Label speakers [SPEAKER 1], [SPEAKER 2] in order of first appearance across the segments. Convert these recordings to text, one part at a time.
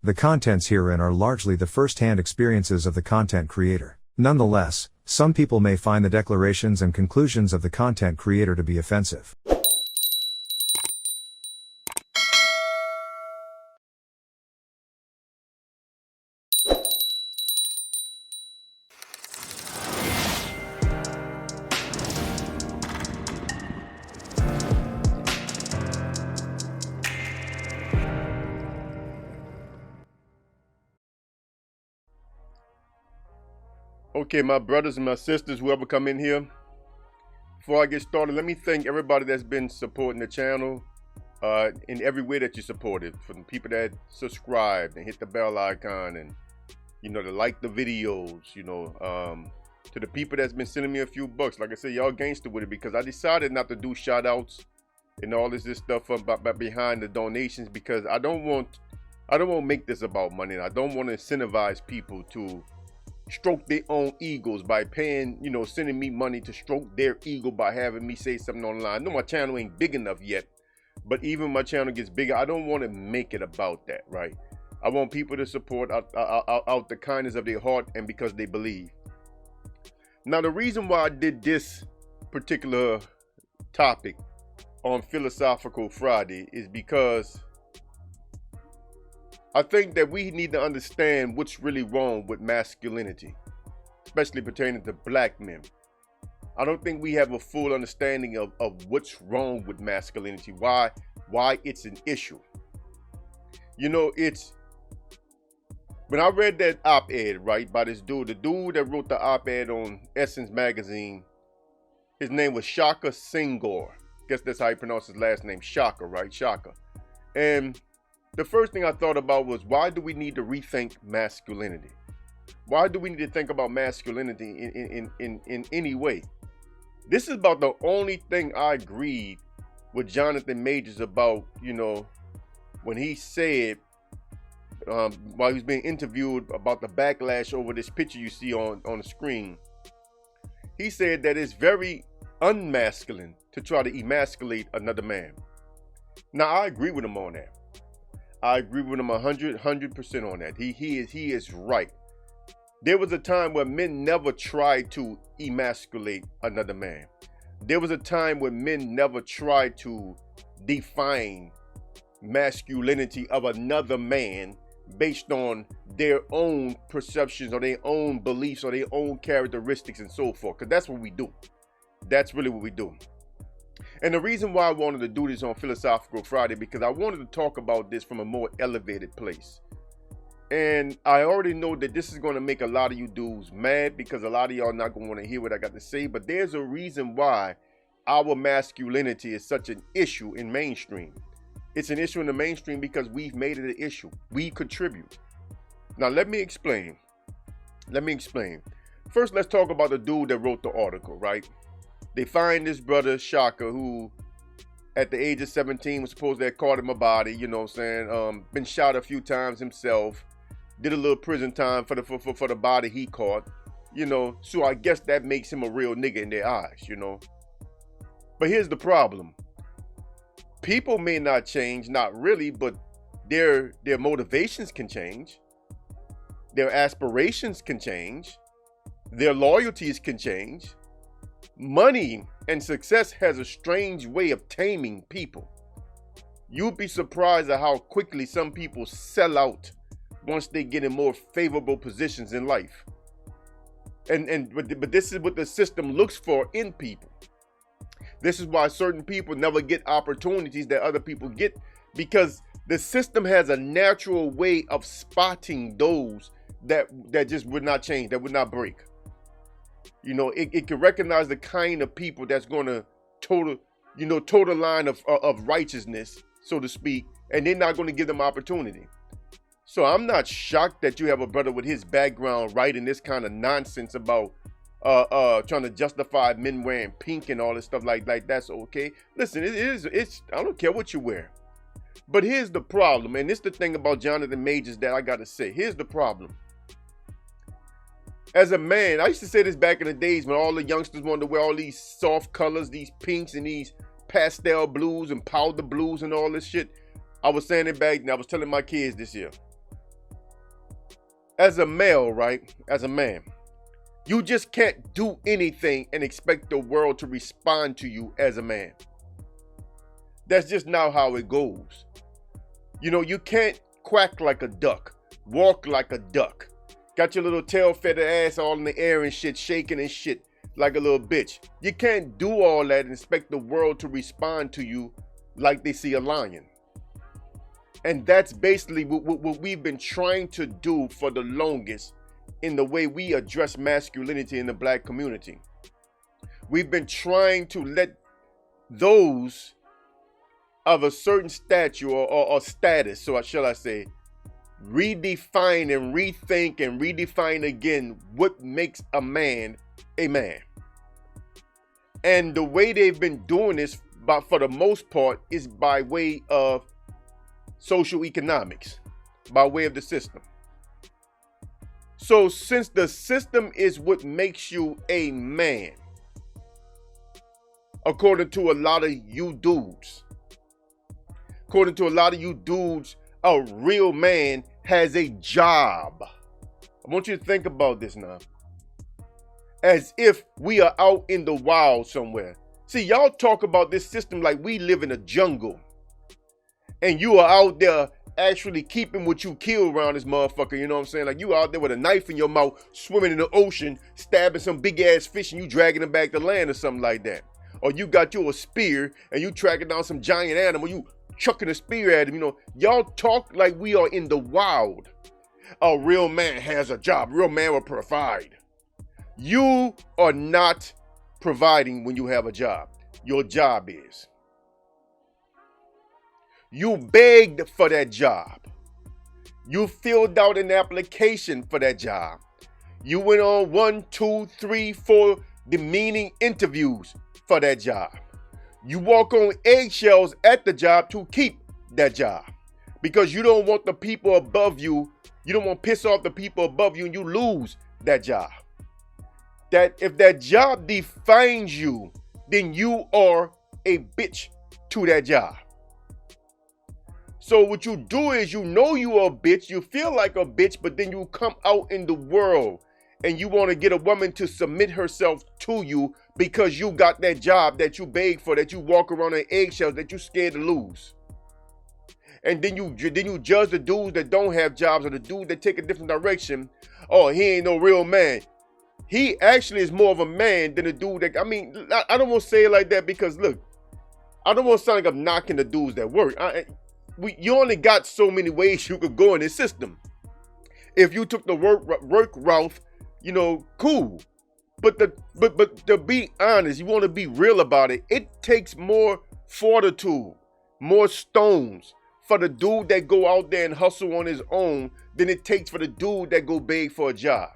[SPEAKER 1] The contents herein are largely the first-hand experiences of the content creator. Nonetheless, some people may find the declarations and conclusions of the content creator to be offensive.
[SPEAKER 2] Okay, my brothers and my sisters, whoever come in here, before I get started, let me thank everybody that's been supporting the channel in every way that you supported. From the people that subscribed and hit the bell icon and, to like the videos, to the people that's been sending me a few bucks. Like I said, y'all gangster with it because I decided not to do shout outs and all this stuff about behind the donations because I don't want to make this about money. And I don't want to incentivize people to stroke their own egos by paying, sending me money to stroke their ego by having me say something online. I know my channel ain't big enough yet, but even my channel gets bigger, I don't want to make it about that, right? I want people to support out the kindness of their heart and because they believe. Now, the reason why I did this particular topic on Philosophical Friday is because I think that we need to understand what's really wrong with masculinity, especially pertaining to black men. I don't think we have a full understanding of what's wrong with masculinity, why it's an issue. It's when I read that op-ed, right, by this dude, the dude that wrote the op-ed on Essence magazine, his name was Shaka Senghor. Guess that's how you pronounce his last name, Shaka, right? Shaka. And the first thing I thought about was, why do we need to rethink masculinity? Why do we need to think about masculinity in any way? This is about the only thing I agreed with Jonathan Majors about, when he said, while he was being interviewed about the backlash over this picture you see on the screen, he said that it's very unmasculine to try to emasculate another man. Now, I agree with him on that. I agree with him 100% on that. He is right. There was a time where men never tried to emasculate another man. There was a time when men never tried to define masculinity of another man based on their own perceptions or their own beliefs or their own characteristics and so forth. Because that's what we do. That's really what we do. And the reason why I wanted to do this on Philosophical Friday, because I wanted to talk about this from a more elevated place. And I already know that this is going to make a lot of you dudes mad because a lot of y'all not going to want to hear what I got to say. But there's a reason why our masculinity is such an issue in mainstream. It's an issue in the mainstream because we've made it an issue. We contribute. Now, let me explain. First, let's talk about the dude that wrote the article, right? They find this brother, Shaka, who at the age of 17 was supposed to have caught him a body, been shot a few times himself, did a little prison time for the body he caught, so I guess that makes him a real nigga in their eyes, But here's the problem. People may not change, not really, but their motivations can change. Their aspirations can change. Their loyalties can change. Money and success has a strange way of taming people. You'd be surprised at how quickly some people sell out once they get in more favorable positions in life. But this is what the system looks for in people. This is why certain people never get opportunities that other people get, because the system has a natural way of spotting those that just would not change, that would not break. It can recognize the kind of people that's going to toe the line of righteousness, so to speak, and they're not going to give them opportunity. So I'm not shocked that you have a brother with his background writing this kind of nonsense about trying to justify men wearing pink and all this stuff like that's okay. Listen, it's I don't care what you wear. But here's the problem, and it's the thing about Jonathan Majors that I got to say. Here's the problem. As a man, I used to say this back in the days when all the youngsters wanted to wear all these soft colors, these pinks and these pastel blues and powder blues and all this shit. I was saying it back and I was telling my kids this year. as a male, right? As a man, you just can't do anything and expect the world to respond to you as a man. That's just not how it goes. You know, you can't quack like a duck, walk like a duck, got your little tail feather ass all in the air and shit, shaking and shit like a little bitch. You can't do all that and expect the world to respond to you like they see a lion. And that's basically what we've been trying to do for the longest in the way we address masculinity in the black community. We've been trying to let those of a certain stature or status, so shall I say, redefine and rethink and redefine again what makes a man a man. And the way they've been doing this, for the most part, is by way of social economics, by way of the system. So since the system is what makes you a man, according to a lot of you dudes, a real man has a job. I want you to think about this now. As if we are out in the wild somewhere. See, y'all talk about this system like we live in a jungle. And you are out there actually keeping what you kill around this motherfucker, you know what I'm saying? Like you out there with a knife in your mouth, swimming in the ocean, stabbing some big ass fish and you dragging them back to land or something like that. Or you got you a spear and you tracking down some giant animal, you chucking a spear at him, you know. Y'all talk like we are in the wild. A real man has a job, real man will provide. You are not providing when you have a job. Your job is. You begged for that job. You filled out an application for that job. You went on 1, 2, 3, 4 demeaning interviews for that job. You walk on eggshells at the job to keep that job because you don't want the people above you. You don't want to piss off the people above you and you lose that job. That if that job defines you, then you are a bitch to that job. So what you do is you know you are a bitch, you feel like a bitch, but then you come out in the world and you want to get a woman to submit herself to you because you got that job that you beg for, that you walk around on eggshells, that you scared to lose. And then you judge the dudes that don't have jobs or the dudes that take a different direction. Oh, he ain't no real man. He actually is more of a man than a dude that, I mean, I don't want to say it like that because look, I don't want to sound like I'm knocking the dudes that work. You only got so many ways you could go in this system. If you took the work route, you know, cool. But to be honest, you want to be real about it. It takes more fortitude, more stones for the dude that go out there and hustle on his own than it takes for the dude that go beg for a job.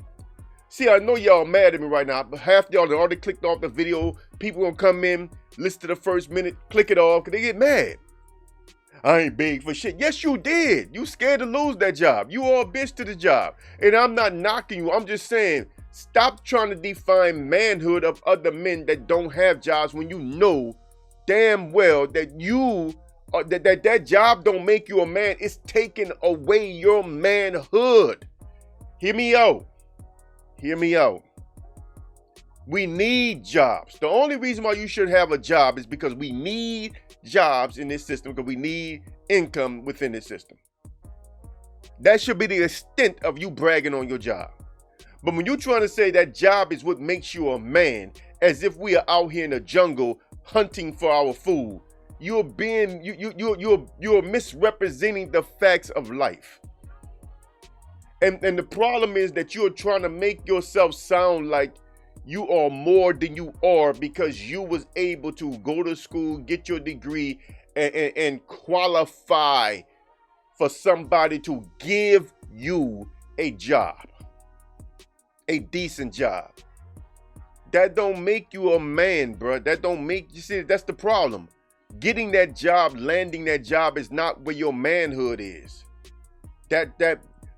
[SPEAKER 2] See, I know y'all mad at me right now, but half y'all that already clicked off the video. People gonna come in, listen to the first minute, click it off, because they get mad. I ain't beg for shit. Yes, you did. You scared to lose that job. You are a bitch to the job. And I'm not knocking you. I'm just saying, stop trying to define manhood of other men that don't have jobs when you know damn well that that job don't make you a man. It's taking away your manhood. Hear me out. Hear me out. We need jobs. The only reason why you should have a job is because we need jobs in this system, because we need income within this system. That should be the extent of you bragging on your job. But when you're trying to say that job is what makes you a man, as if we are out here in the jungle hunting for our food, you're misrepresenting the facts of life. And the problem is that you're trying to make yourself sound like you are more than you are because you was able to go to school, get your degree, and qualify for somebody to give you a job, a decent job. That don't make you a man, bro. That don't make you see. That's the problem. Getting that job, landing that job is not where your manhood is.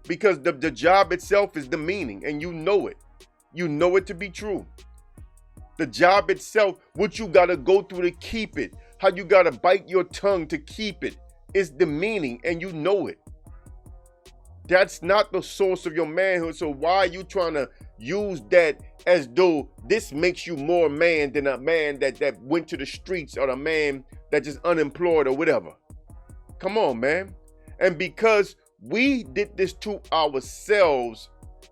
[SPEAKER 2] Because the job itself is the meaning, and you know it. You know it to be true. The job itself, what you gotta go through to keep it, how you gotta bite your tongue to keep it, is the meaning, and you know it. That's not the source of your manhood. So why are you trying to use that as though this makes you more man than a man that went to the streets, or a man that just unemployed or whatever? Come on, man. And because we did this to ourselves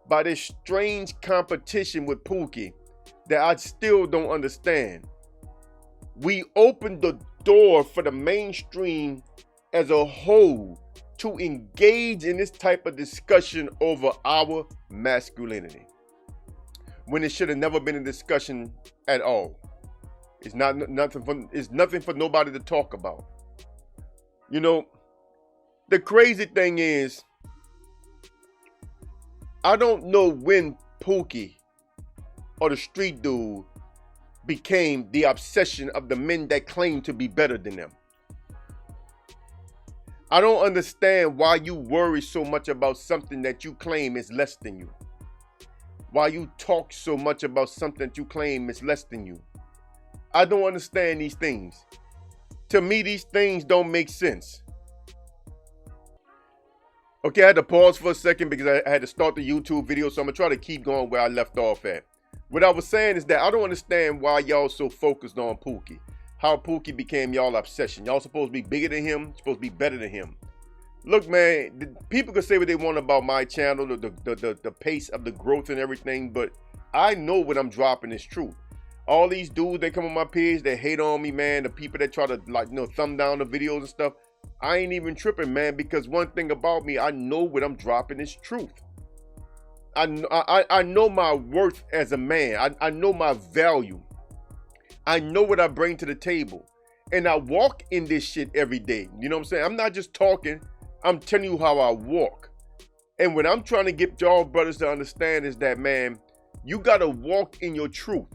[SPEAKER 2] by this strange competition with Pookie that I still don't understand, we opened the door for the mainstream as a whole to engage in this type of discussion over our masculinity, when it should have never been a discussion at all. It's nothing for nobody to talk about. You know, the crazy thing is, I don't know when Pookie or the street dude became the obsession of the men that claim to be better than them. I don't understand why you worry so much about something that you claim is less than you. Why you talk so much about something that you claim is less than you. I don't understand these things. To me, these things don't make sense. Okay, I had to pause for a second because I had to start the YouTube video, so I'm going to try to keep going where I left off at. What I was saying is that I don't understand why y'all so focused on Pookie. How Pookie became y'all obsession. Y'all supposed to be bigger than him, supposed to be better than him. Look, man, people can say what they want about my channel, the pace of the growth and everything, but I know what I'm dropping is true. All these dudes that come on my page that hate on me, man, the people that try to, like, thumb down the videos and stuff, I ain't even tripping, man, because one thing about me, I know what I'm dropping is truth. I know my worth as a man. I know my value. I know what I bring to the table. And I walk in this shit every day. You know what I'm saying? I'm not just talking. I'm telling you how I walk. And what I'm trying to get y'all brothers to understand is that, man, you got to walk in your truth.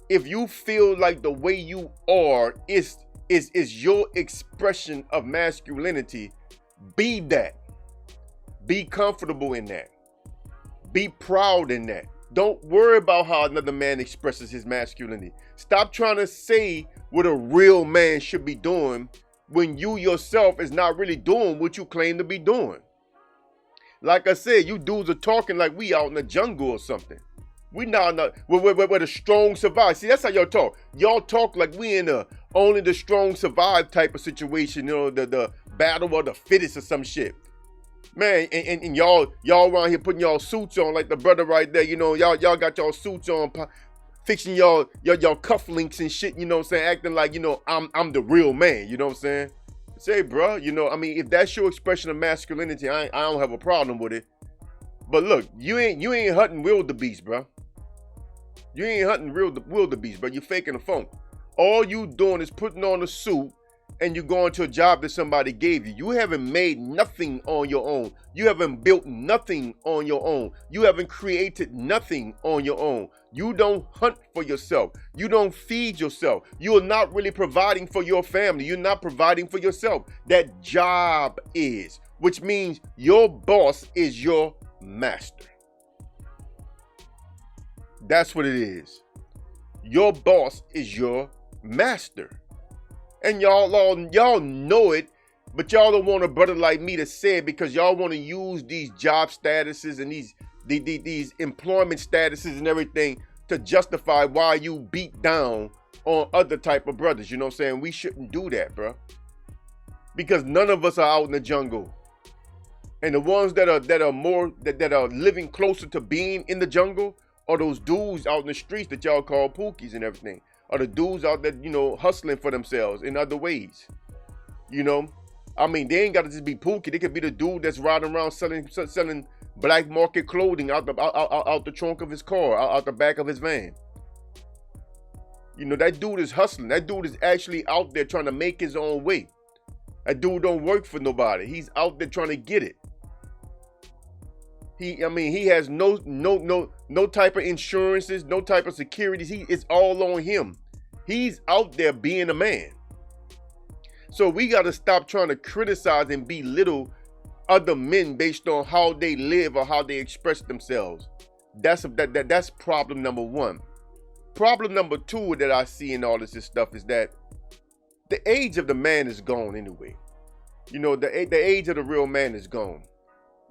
[SPEAKER 2] If you feel like the way you are is your expression of masculinity, be that. Be comfortable in that. Be proud in that. Don't worry about how another man expresses his masculinity. Stop trying to say what a real man should be doing when you yourself is not really doing what you claim to be doing. Like I said, you dudes are talking like we out in the jungle or something. We not where the strong survive. See, that's how y'all talk. Y'all talk like we in a only the strong survive type of situation. You know, the battle of the fittest or some shit. Man, and y'all around here putting y'all suits on like the brother right there. You know, y'all got y'all suits on, fixing y'all cufflinks and shit. You know what I'm saying? Acting like, you know, I'm the real man. You know what I'm saying? Say, bro, you know, I mean, if that's your expression of masculinity, I don't have a problem with it. But look, you ain't hunting wildebeest, bro. You ain't hunting wildebeest, bro. You faking the phone. All you doing is putting on a suit and you going to a job that somebody gave you. You haven't made nothing on your own. You haven't built nothing on your own. You haven't created nothing on your own. You don't hunt for yourself. You don't feed yourself. You are not really providing for your family. You're not providing for yourself. That job is, which means your boss is your master. That's what it is. Your boss is your master. And y'all know it, but y'all don't want a brother like me to say it because y'all want to use these job statuses and these employment statuses and everything to justify why you beat down on other type of brothers. You know what I'm saying? We shouldn't do that, bro. Because none of us are out in the jungle. And the ones that are living closer to being in the jungle are those dudes out in the streets that y'all call pookies and everything. Or the dudes out there, you know, hustling for themselves in other ways. You know? I mean, they ain't got to just be Pookie. They could be the dude that's riding around selling black market clothing out the trunk of his car, out the back of his van. You know, that dude is hustling. That dude is actually out there trying to make his own way. That dude don't work for nobody. He's out there trying to get it. He has no type of insurances, no type of securities. It's all on him. He's out there being a man. So we got to stop trying to criticize and belittle other men based on how they live or how they express themselves. That's problem number one. Problem number two that I see in all this stuff is that the age of the man is gone anyway. You know, the age of the real man is gone.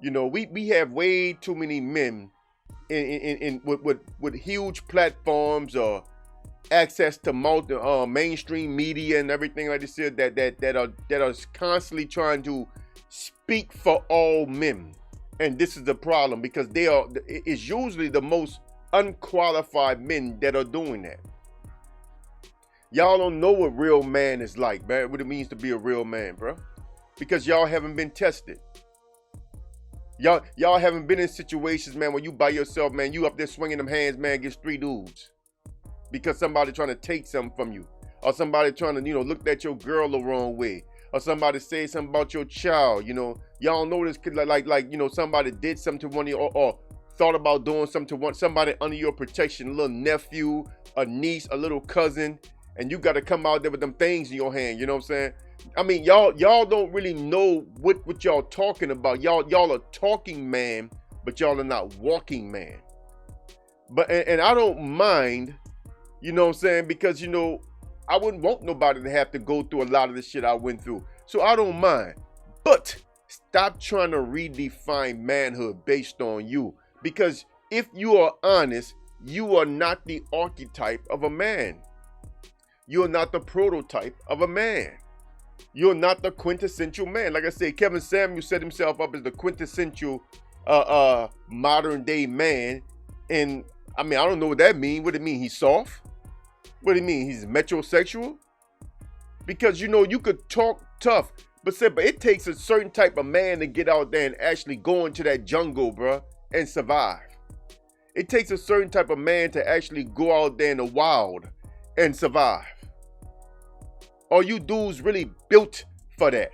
[SPEAKER 2] You know, we have way too many men with huge platforms or access to mainstream media and everything like this here that are constantly trying to speak for all men. And this is the problem, because it's usually the most unqualified men that are doing that. Y'all don't know what real man is like, man, what it means to be a real man, bro, because y'all haven't been tested. Y'all haven't been in situations, man, where you by yourself, man, you up there swinging them hands, man, against 3 dudes because somebody trying to take something from you, or somebody trying to, look at your girl the wrong way, or somebody say something about your child. Y'all know this kid like somebody did something to one of you, or thought about doing something to somebody under your protection, a little nephew, a niece, a little cousin, and you got to come out there with them things in your hand. You know what I'm saying? I mean, y'all don't really know what y'all talking about. Y'all are talking man, but y'all are not walking man. But and I don't mind, you know what I'm saying, because I wouldn't want nobody to have to go through a lot of the shit I went through. So I don't mind. But stop trying to redefine manhood based on you. Because if you are honest, you are not the archetype of a man. You're not the prototype of a man. You're not the quintessential man. Like I said, Kevin Samuel set himself up as the quintessential modern day man. And I mean, I don't know what that means. What it mean? He's soft? What do you mean? He's metrosexual? Because you could talk tough, but it takes a certain type of man to get out there and actually go into that jungle, bruh, and survive. It takes a certain type of man to actually go out there in the wild and survive. Are you dudes really built for that?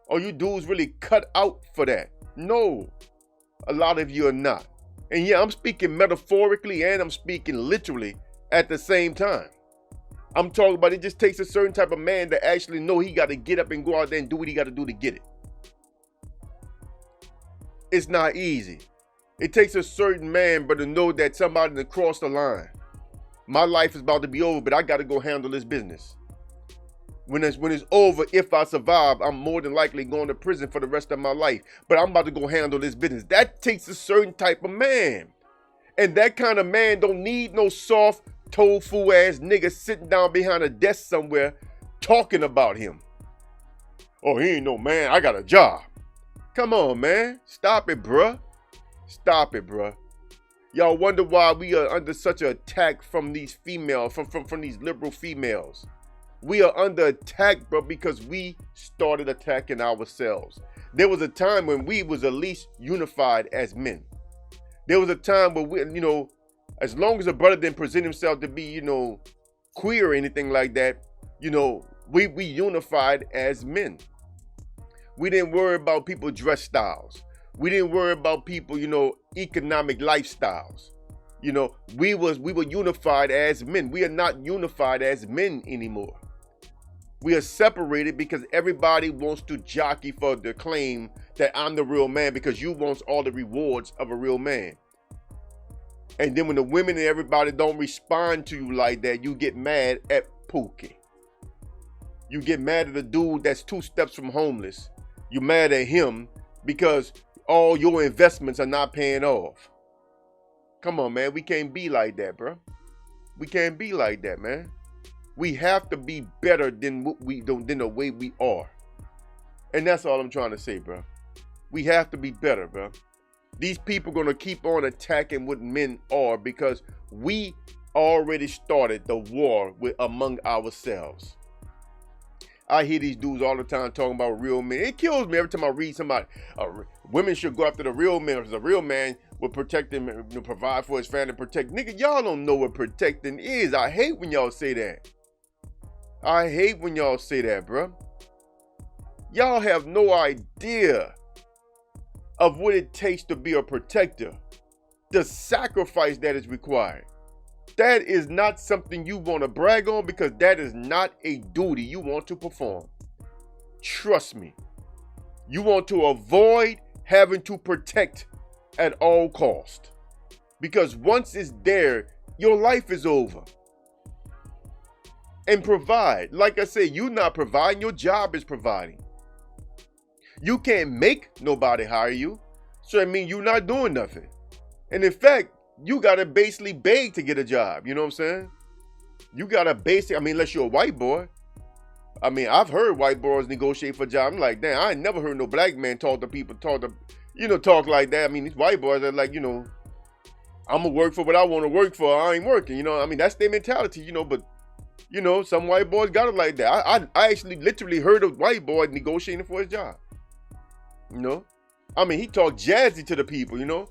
[SPEAKER 2] Are you dudes really cut out for that? No, a lot of you are not. And yeah, I'm speaking metaphorically and I'm speaking literally at the same time. I'm talking about it just takes a certain type of man to actually know he got to get up and go out there and do what he got to do to get it. It's not easy. It takes a certain man, but to know that somebody to cross the line. My life is about to be over, but I got to go handle this business. When it's over, if I survive, I'm more than likely going to prison for the rest of my life. But I'm about to go handle this business. That takes a certain type of man. And that kind of man don't need no soft, tofu ass nigga sitting down behind a desk somewhere talking about him. Oh, he ain't no man. I got a job. Come on, man. Stop it, bruh. Stop it, bruh. Y'all wonder why we are under such an attack from these females, from these liberal females. We are under attack, bro, because we started attacking ourselves. There was a time when we was at least unified as men. There was a time where we, as long as a brother didn't present himself to be, queer or anything like that, we unified as men. We didn't worry about people dress styles. We didn't worry about people, economic lifestyles. We were unified as men. We are not unified as men anymore. We are separated because everybody wants to jockey for the claim that I'm the real man, because you want all the rewards of a real man. And then when the women and everybody don't respond to you like that, you get mad at Pookie. You get mad at the dude that's 2 steps from homeless. You're mad at him because all your investments are not paying off. Come on, man. We can't be like that, bro. We can't be like that, man. We have to be better than the way we are. And that's all I'm trying to say, bro. We have to be better, bro. These people are going to keep on attacking what men are because we already started the war among ourselves. I hear these dudes all the time talking about real men. It kills me every time I read somebody. Women should go after the real man because the real man will protect him and provide for his family, protect. Nigga, y'all don't know what protecting is. I hate when y'all say that. I hate when y'all say that, bro. Y'all have no idea of what it takes to be a protector. The sacrifice that is required. That is not something you want to brag on because that is not a duty you want to perform. Trust me. You want to avoid having to protect at all cost. Because once it's there, your life is over. And provide. Like I said, you're not providing, your job is providing. You can't make nobody hire you. So I mean, you're not doing nothing. And in fact, you gotta basically beg to get a job. You know what I'm saying? You gotta I mean, unless you're a white boy. I mean, I've heard white boys negotiate for jobs. I'm like, damn, I ain't never heard no black man talk like that. I mean, these white boys are like, I'm gonna work for what I want to work for. I ain't working. I mean, that's their mentality. But some white boys got it like that. I actually literally heard a white boy negotiating for his job. I mean, he talked jazzy to the people.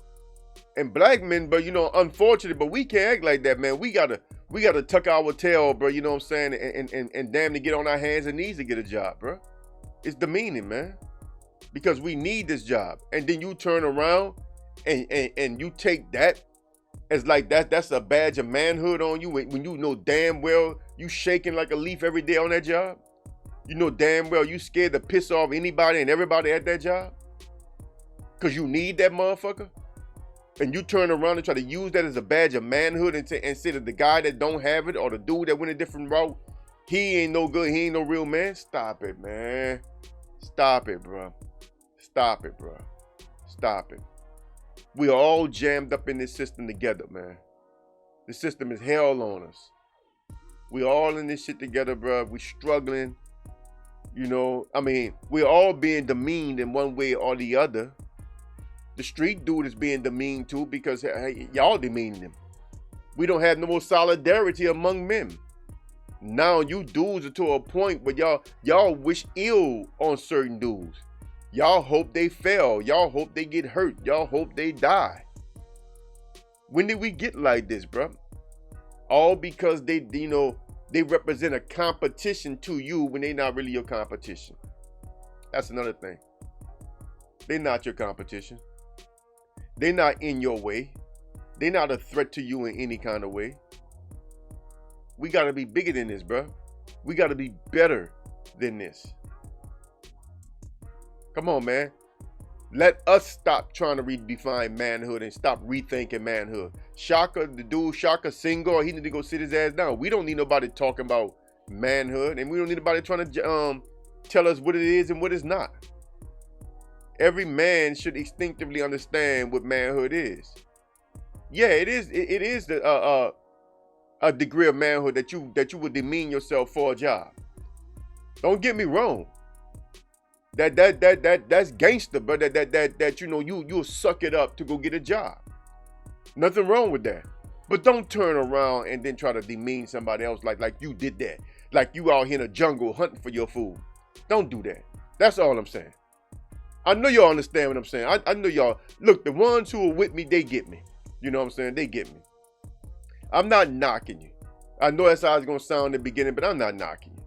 [SPEAKER 2] And black men, but unfortunately, but we can't act like that, man. We gotta tuck our tail, bro. You know what I'm saying? And damn to get on our hands and knees to get a job, bro. It's demeaning, man. Because we need this job. And then you turn around and you take that as like that's a badge of manhood on you when you know damn well you shaking like a leaf every day on that job. You know damn well you scared to piss off anybody and everybody at that job. Cause you need that motherfucker. And you turn around and try to use that as a badge of manhood and say that the guy that don't have it or the dude that went a different route, he ain't no good, he ain't no real man. Stop it, man. Stop it, bro. Stop it, bro. Stop it. We are all jammed up in this system together, man. The system is hell on us. We all in this shit together, bro. We struggling. I mean, we're all being demeaned in one way or the other. The street dude is being demeaned too because hey, y'all demeaning him. We don't have no more solidarity among men. Now you dudes are to a point where y'all wish ill on certain dudes. Y'all hope they fail. Y'all hope they get hurt. Y'all hope they die. When did we get like this, bro? All because they represent a competition to you when they're not really your competition. That's another thing. They're not your competition. They're not in your way. They're not a threat to you in any kind of way. We got to be bigger than this, bro. We got to be better than this. Come on, man. Let us stop trying to redefine manhood and stop rethinking manhood. Shaka single, he need to go sit his ass down. We don't need nobody talking about manhood, and we don't need nobody trying to tell us what it is and what it's not. Every man should instinctively understand what manhood is. Yeah, it is. It is a degree of manhood that you would demean yourself for a job. Don't get me wrong. That's gangster, but you'll suck it up to go get a job. Nothing wrong with that. But don't turn around and then try to demean somebody else like you did that. Like you out here in the jungle hunting for your food. Don't do that. That's all I'm saying. I know y'all understand what I'm saying. I know y'all. Look, the ones who are with me, they get me. You know what I'm saying? They get me. I'm not knocking you. I know that's how it's going to sound in the beginning, but I'm not knocking you.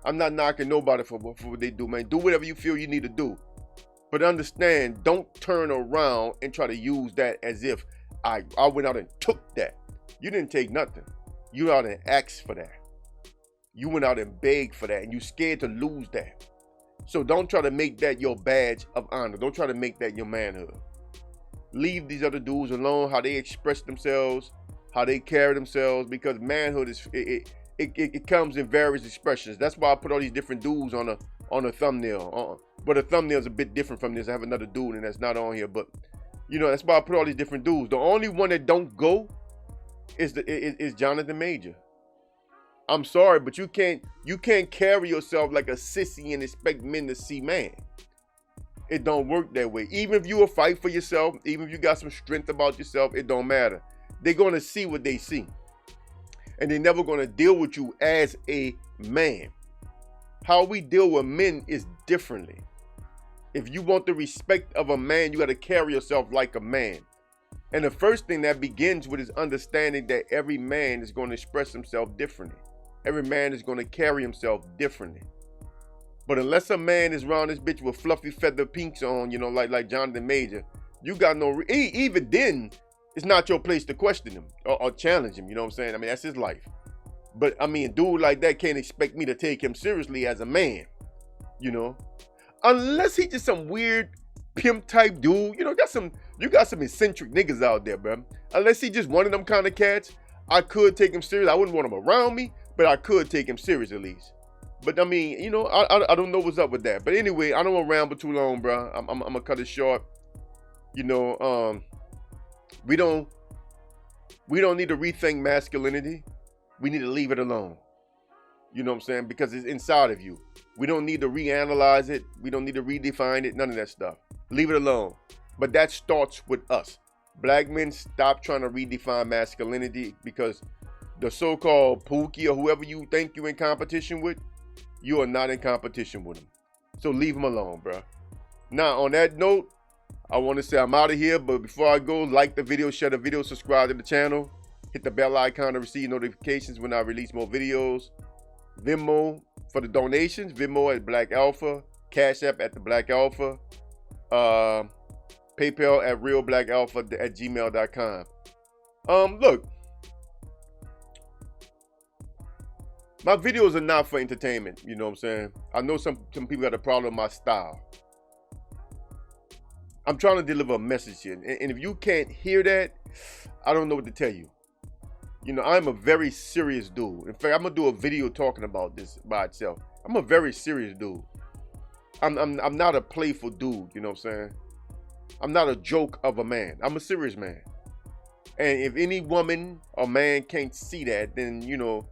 [SPEAKER 2] I'm not knocking nobody for what they do, man. Do whatever you feel you need to do. But understand, don't turn around and try to use that as if I went out and took that. You didn't take nothing. You went out and asked for that. You went out and begged for that, and you scared to lose that. So don't try to make that your badge of honor. Don't try to make that your manhood. Leave these other dudes alone, how they express themselves, how they carry themselves, because manhood it comes in various expressions. That's why I put all these different dudes on a thumbnail. But the thumbnail is a bit different from this. I have another dude and that's not on here, but that's why I put all these different dudes. The only one that don't go is Jonathan Major. I'm sorry, but you can't carry yourself like a sissy and expect men to see man. It don't work that way. Even if you will fight for yourself, even if you got some strength about yourself, it don't matter. They're going to see what they see. And they're never going to deal with you as a man. How we deal with men is differently. If you want the respect of a man, you got to carry yourself like a man. And the first thing that begins with is understanding that every man is going to express himself differently. Every man is going to carry himself differently. But unless a man is around this bitch with fluffy feather pinks on, like Jonathan Major, you got no, even then, it's not your place to question him or challenge him. You know what I'm saying? I mean, that's his life. But I mean, a dude like that can't expect me to take him seriously as a man, unless he just some weird pimp type dude. You got some eccentric niggas out there, bro. Unless he just one of them kind of cats, I could take him serious. I wouldn't want him around me, but I could take him serious at least. But I mean, I don't know what's up with that. But anyway, I don't want to ramble too long, bro. I'm gonna cut it short. You know, we don't need to rethink masculinity. We need to leave it alone. You know what I'm saying? Because it's inside of you. We don't need to reanalyze it. We don't need to redefine it. None of that stuff. Leave it alone. But that starts with us. Black men, stop trying to redefine masculinity, because the so-called Pookie or whoever you think you're in competition with, you are not in competition with them. So leave them alone, bro. Now, on that note, I want to say I'm out of here. But before I go, like the video, share the video, subscribe to the channel. Hit the bell icon to receive notifications when I release more videos. Venmo for the donations. Venmo at Black Alpha. Cash App at the Black Alpha. PayPal at realblackalpha@gmail.com. Look, my videos are not for entertainment. You know what I'm saying? I know some people got a problem with my style. I'm trying to deliver a message here, and if you can't hear that, I don't know what to tell you. You know, I'm a very serious dude. In fact, I'm gonna do a video talking about this by itself. I'm a very serious dude. I'm not a playful dude. You know what I'm saying? I'm not a joke of a man. I'm a serious man. And if any woman or man can't see that, then, you know,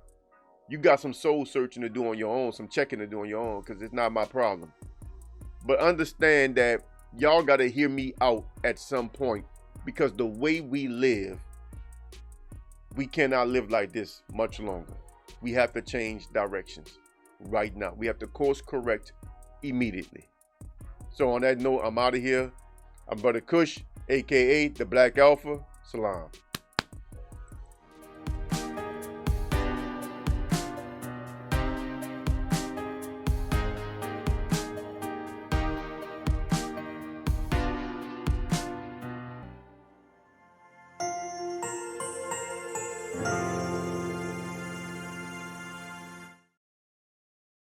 [SPEAKER 2] you got some soul searching to do on your own, some checking to do on your own, because it's not my problem. But understand that y'all got to hear me out at some point, because the way we live, we cannot live like this much longer. We have to change directions right now. We have to course correct immediately. So on that note, I'm out of here. I'm Brother Kush, aka the Black Alpha. Salam.